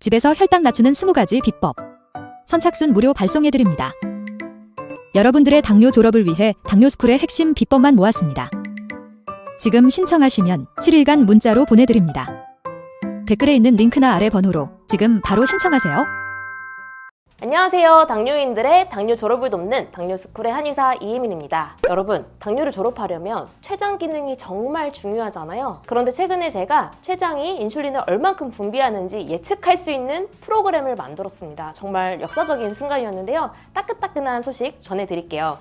집에서 혈당 낮추는 20가지 비법. 선착순 무료 발송해드립니다. 여러분들의 당뇨 졸업을 위해 당뇨스쿨의 핵심 비법만 모았습니다. 지금 신청하시면 7일간 문자로 보내드립니다. 댓글에 있는 링크나 아래 번호로 지금 바로 신청하세요. 안녕하세요. 당뇨인들의 당뇨 졸업을 돕는 당뇨스쿨의 한의사 이혜민입니다. 여러분, 당뇨를 졸업하려면 췌장 기능이 정말 중요하잖아요. 그런데 최근에 제가 췌장이 인슐린을 얼만큼 분비하는지 예측할 수 있는 프로그램을 만들었습니다. 정말 역사적인 순간이었는데요. 따끈따끈한 소식 전해드릴게요.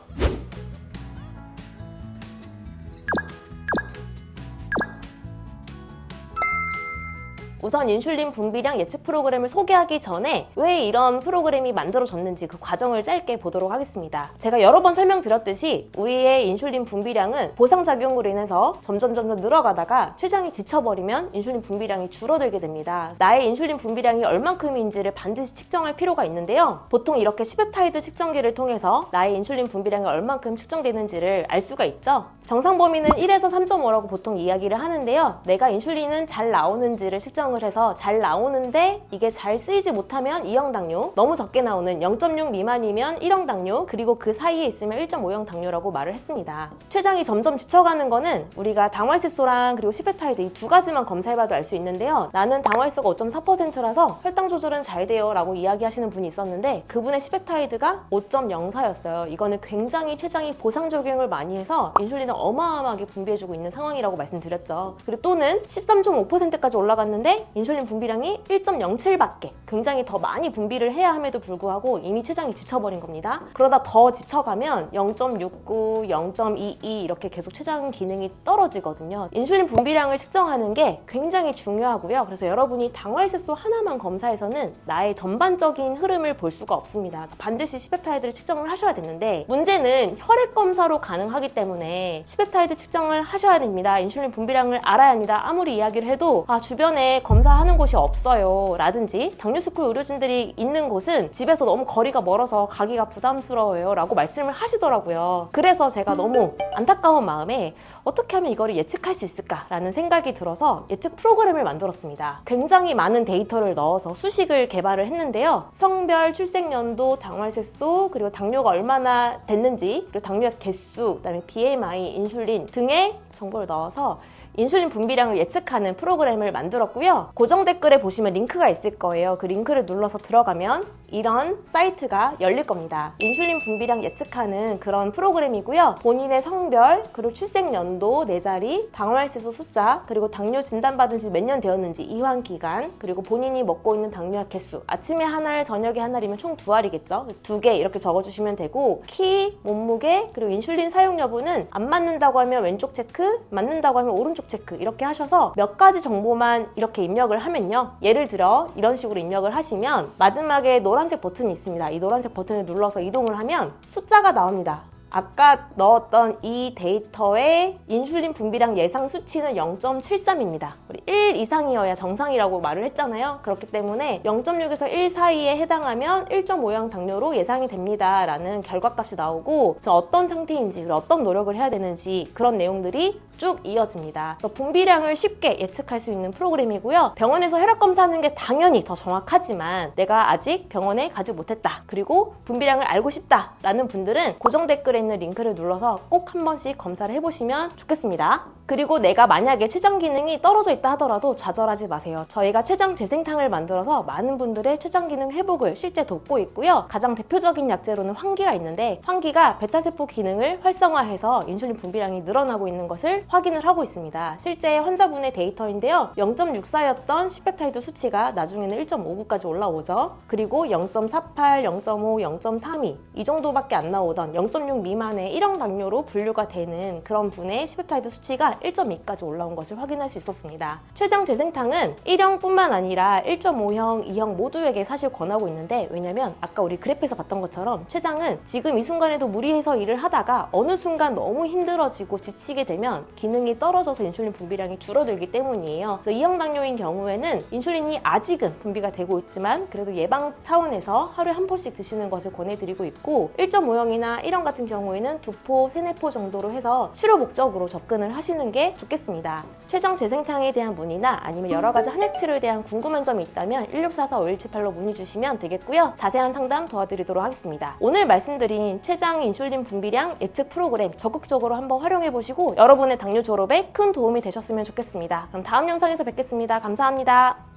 우선 인슐린 분비량 예측 프로그램을 소개하기 전에 왜 이런 프로그램이 만들어졌는지 그 과정을 짧게 보도록 하겠습니다. 제가 여러 번 설명드렸듯이 우리의 인슐린 분비량은 보상작용으로 인해서 점점 늘어가다가 췌장이 지쳐버리면 인슐린 분비량이 줄어들게 됩니다. 나의 인슐린 분비량이 얼만큼인지를 반드시 측정할 필요가 있는데요. 보통 이렇게 시펩타이드 측정기를 통해서 나의 인슐린 분비량이 얼만큼 측정되는지를 알 수가 있죠. 정상 범위는 1에서 3.5라고 보통 이야기를 하는데요. 내가 인슐린은 잘 나오는지를 측정을 해서 잘 나오는데 이게 잘 쓰이지 못하면 2형 당뇨, 너무 적게 나오는 0.6 미만이면 1형 당뇨, 그리고 그 사이에 있으면 1.5형 당뇨라고 말을 했습니다. 췌장이 점점 지쳐가는 거는 우리가 당활세소랑 그리고 시페타이드 이 두 가지만 검사해봐도 알 수 있는데요. 나는 당활세가 5.4%라서 혈당 조절은 잘 돼요 라고 이야기하시는 분이 있었는데 그분의 시페타이드가 5.04였어요. 이거는 굉장히 췌장이 보상적용을 많이 해서 인슐린을 어마어마하게 분비해주고 있는 상황이라고 말씀드렸죠. 그리고 또는 13.5%까지 올라갔는데 인슐린 분비량이 1.07밖에, 굉장히 더 많이 분비를 해야 함에도 불구하고 이미 췌장이 지쳐버린 겁니다. 그러다 더 지쳐가면 0.69, 0.22 이렇게 계속 췌장 기능이 떨어지거든요. 인슐린 분비량을 측정하는 게 굉장히 중요하고요. 그래서 여러분이 당활세소 하나만 검사해서는 나의 전반적인 흐름을 볼 수가 없습니다. 그래서 반드시 시펩타이드를 측정을 하셔야 되는데 문제는 혈액 검사로 가능하기 때문에 시펩타이드 측정을 하셔야 됩니다. 인슐린 분비량을 알아야 합니다. 아무리 이야기를 해도 주변에 검사하는 곳이 없어요 라든지 당뇨스쿨 의료진들이 있는 곳은 집에서 너무 거리가 멀어서 가기가 부담스러워요 라고 말씀을 하시더라고요. 그래서 제가 너무 안타까운 마음에 어떻게 하면 이거를 예측할 수 있을까 라는 생각이 들어서 예측 프로그램을 만들었습니다. 굉장히 많은 데이터를 넣어서 수식을 개발을 했는데요. 성별, 출생연도, 당활세소, 그리고 당뇨가 얼마나 됐는지, 그리고 당뇨약 개수, 그다음에 BMI, 인슐린 등의 정보를 넣어서 인슐린 분비량을 예측하는 프로그램을 만들었고요. 고정 댓글에 보시면 링크가 있을 거예요. 그 링크를 눌러서 들어가면 이런 사이트가 열릴 겁니다. 인슐린 분비량 예측하는 그런 프로그램이고요. 본인의 성별, 그리고 출생연도 4자리, 당활세소 숫자, 그리고 당뇨 진단받은 지 몇 년 되었는지, 이환 기간, 그리고 본인이 먹고 있는 당뇨약 개수, 아침에 한 알, 저녁에 한 알이면 총 2알이겠죠? 2개 이렇게 적어주시면 되고, 키, 몸무게, 그리고 인슐린 사용 여부는 안 맞는다고 하면 왼쪽 체크, 맞는다고 하면 오른쪽 체크 이렇게 하셔서 몇 가지 정보만 이렇게 입력을 하면요. 예를 들어 이런 식으로 입력을 하시면 마지막에 노란색 버튼이 있습니다. 이 노란색 버튼을 눌러서 이동을 하면 숫자가 나옵니다. 아까 넣었던 이 데이터의 인슐린 분비량 예상 수치는 0.73입니다. 우리 1 이상이어야 정상이라고 말을 했잖아요. 그렇기 때문에 0.6에서 1 사이에 해당하면 1.5형 당뇨로 예상이 됩니다 라는 결과값이 나오고 어떤 상태인지, 어떤 노력을 해야 되는지 그런 내용들이 쭉 이어집니다. 그래서 분비량을 쉽게 예측할 수 있는 프로그램이고요. 병원에서 혈액 검사하는 게 당연히 더 정확하지만 내가 아직 병원에 가지 못했다, 그리고 분비량을 알고 싶다 라는 분들은 고정 댓글에 있는 링크를 눌러서 꼭 한 번씩 검사를 해보시면 좋겠습니다. 그리고 내가 만약에 췌장 기능이 떨어져 있다 하더라도 좌절하지 마세요. 저희가 췌장 재생탕을 만들어서 많은 분들의 췌장 기능 회복을 실제 돕고 있고요. 가장 대표적인 약재로는 환기가 있는데 환기가 베타세포 기능을 활성화해서 인슐린 분비량이 늘어나고 있는 것을 확인을 하고 있습니다. 실제 환자분의 데이터인데요. 0.64였던 시펩타이드 수치가 나중에는 1.59까지 올라오죠. 그리고 0.48, 0.5, 0.32 이 정도밖에 안 나오던 0.6 미만의 1형 당뇨로 분류가 되는 그런 분의 시펩타이드 수치가 1.2까지 올라온 것을 확인할 수 있었습니다. 췌장 재생탕은 1형뿐만 아니라 1.5형, 2형 모두에게 사실 권하고 있는데, 왜냐면 아까 우리 그래프에서 봤던 것처럼 췌장은 지금 이 순간에도 무리해서 일을 하다가 어느 순간 너무 힘들어지고 지치게 되면 기능이 떨어져서 인슐린 분비량이 줄어들기 때문이에요. 2형 당뇨인 경우에는 인슐린이 아직은 분비가 되고 있지만 그래도 예방 차원에서 하루에 한 포씩 드시는 것을 권해드리고 있고, 1.5형이나 1형 같은 경우에는 2포, 3, 4포 정도로 해서 치료 목적으로 접근을 하시는 하는 게 좋겠습니다. 췌장 재생탕에 대한 문의나 아니면 여러 가지 한약 치료에 대한 궁금한 점이 있다면 1644-5178로 문의 주시면 되겠고요. 자세한 상담 도와드리도록 하겠습니다. 오늘 말씀드린 췌장 인슐린 분비량 예측 프로그램 적극적으로 한번 활용해 보시고 여러분의 당뇨 졸업에 큰 도움이 되셨으면 좋겠습니다. 그럼 다음 영상에서 뵙겠습니다. 감사합니다.